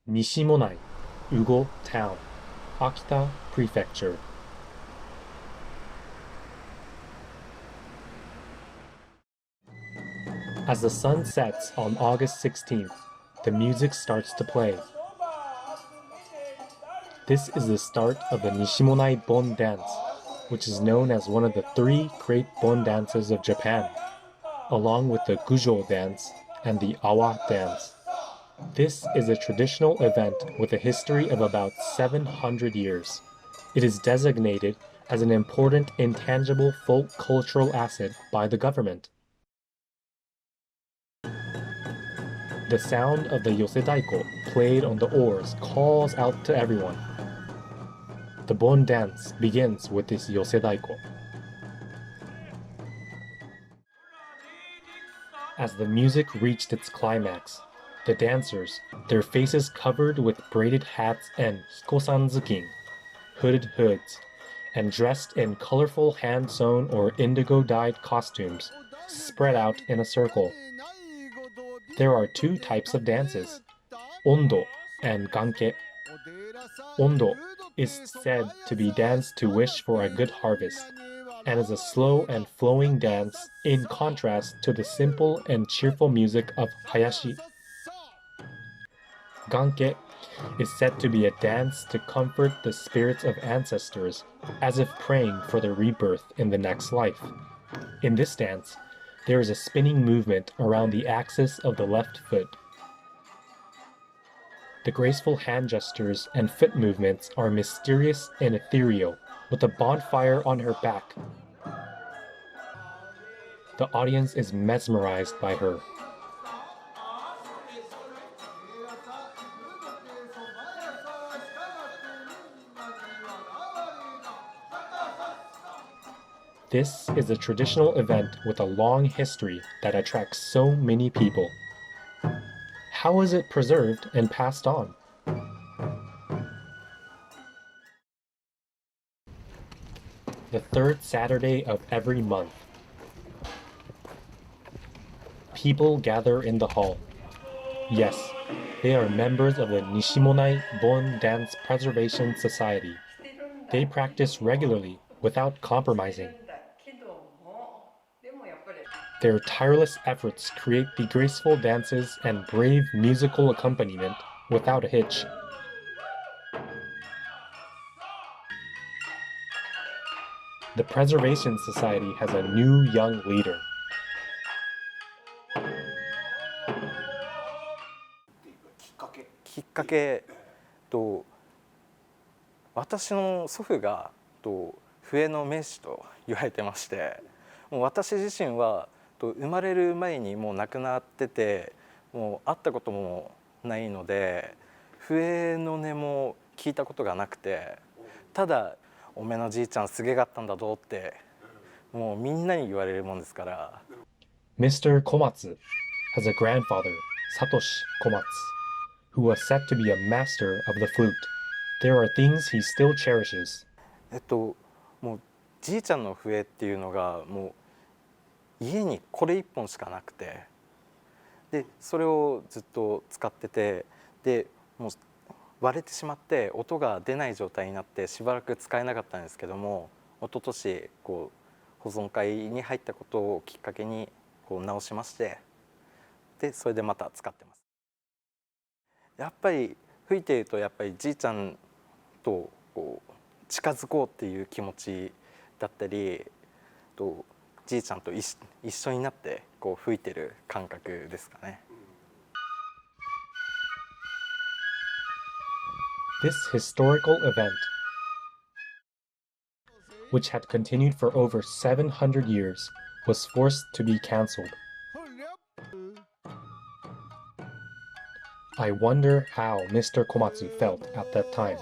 Nishimonai, Ugo Town, Akita Prefecture. As the sun sets on August 16th, the music starts to play. This is the start of the Nishimonai Bon dance, which is known as one of the three great Bon dances of Japan, along with the Gujo dance and the Awa dance. This is a traditional event with a history of about 700 years. It is designated as an important intangible folk cultural asset by the government. The sound of the yosedaiko played on the oars calls out to everyone. The Bon dance begins with this yosedaiko. As the music reached its climax, the dancers, their faces covered with braided hats and hikosanzukin, hooded hoods, and dressed in colorful hand-sewn or indigo-dyed costumes, spread out in a circle. There are two types of dances, ondo and ganke. Ondo is said to be danced to wish for a good harvest, and is a slow and flowing dance in contrast to the simple and cheerful music of hayashi. Ganke is said to be a dance to comfort the spirits of ancestors, as if praying for their rebirth in the next life. In this dance, there is a spinning movement around the axis of the left foot. The graceful hand gestures and foot movements are mysterious and ethereal, with a bonfire on her back. The audience is mesmerized by her. This is a traditional event with a long history that attracts so many people. How is it preserved and passed on? The third Saturday of every month. People gather in the hall. Yes, they are members of the Nishimonai Bon Dance Preservation Society. They practice regularly without compromising. Their tireless efforts create the graceful dances and brave musical accompaniment without a hitch. The Preservation Society has a new young leader.私の祖父が笛の名手と言われてまして、もう私自身は生まれる前にもう亡くなってて、もう会ったこともないので、笛の音も聞いたことがなくて、ただ「おめのじいちゃんすげかったんだぞ」ってもうみんなに言われるもんですから。Mr. Komatsu has a grandfather, Satoshi Komatsu, who was said to be a master of the flute. There are things he still cherishes. もうじいちゃんの笛っていうのがもう家にこれ1本しかなくて、でそれをずっと使ってて、でもう割れてしまって音が出ない状態になってしばらく使えなかったんですけども、一昨年保存会に入ったことをきっかけに直しまして、でそれでまた使ってます。やっぱり吹いているとやっぱりじいちゃんと近づこうっていう気持ちだったり、じいちゃんと一緒になって吹いてる感覚ですかね。This historical event, which had continued for over 700 years, was forced to be cancelled. I wonder how Mr. Komatsu felt at that time.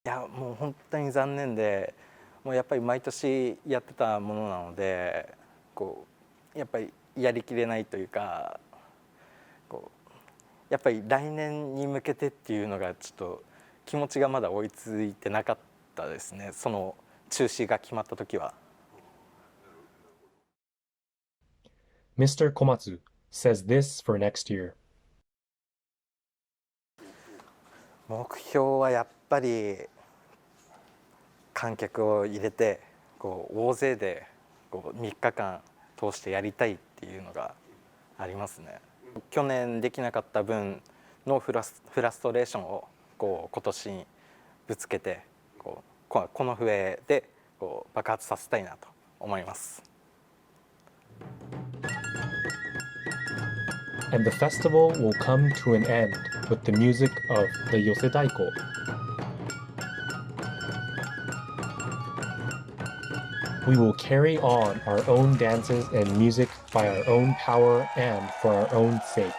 いやもう本当に残念で、もうやっぱり毎年やってたものなので、やっぱりやりきれないというか、やっぱり来年に向けてっていうのがちょっと気持ちがまだ追いついてなかったですね、その中止が決まった時は。Mr. Komatsu says this for next year. 目標はやっぱり観客を入れて大勢で3日間通してやりたいっていうのがありますね。去年できなかった分のフラストレーションを今年にぶつけてこの笛で爆発させたいなと思います。And the festival will come to an end with the music of the Yosedaiko. We will carry on our own dances and music by our own power and for our own sake.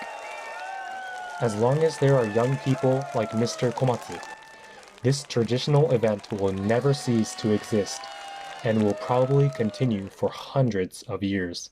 As long as there are young people like Mr. Komatsu, this traditional event will never cease to exist and will probably continue for hundreds of years.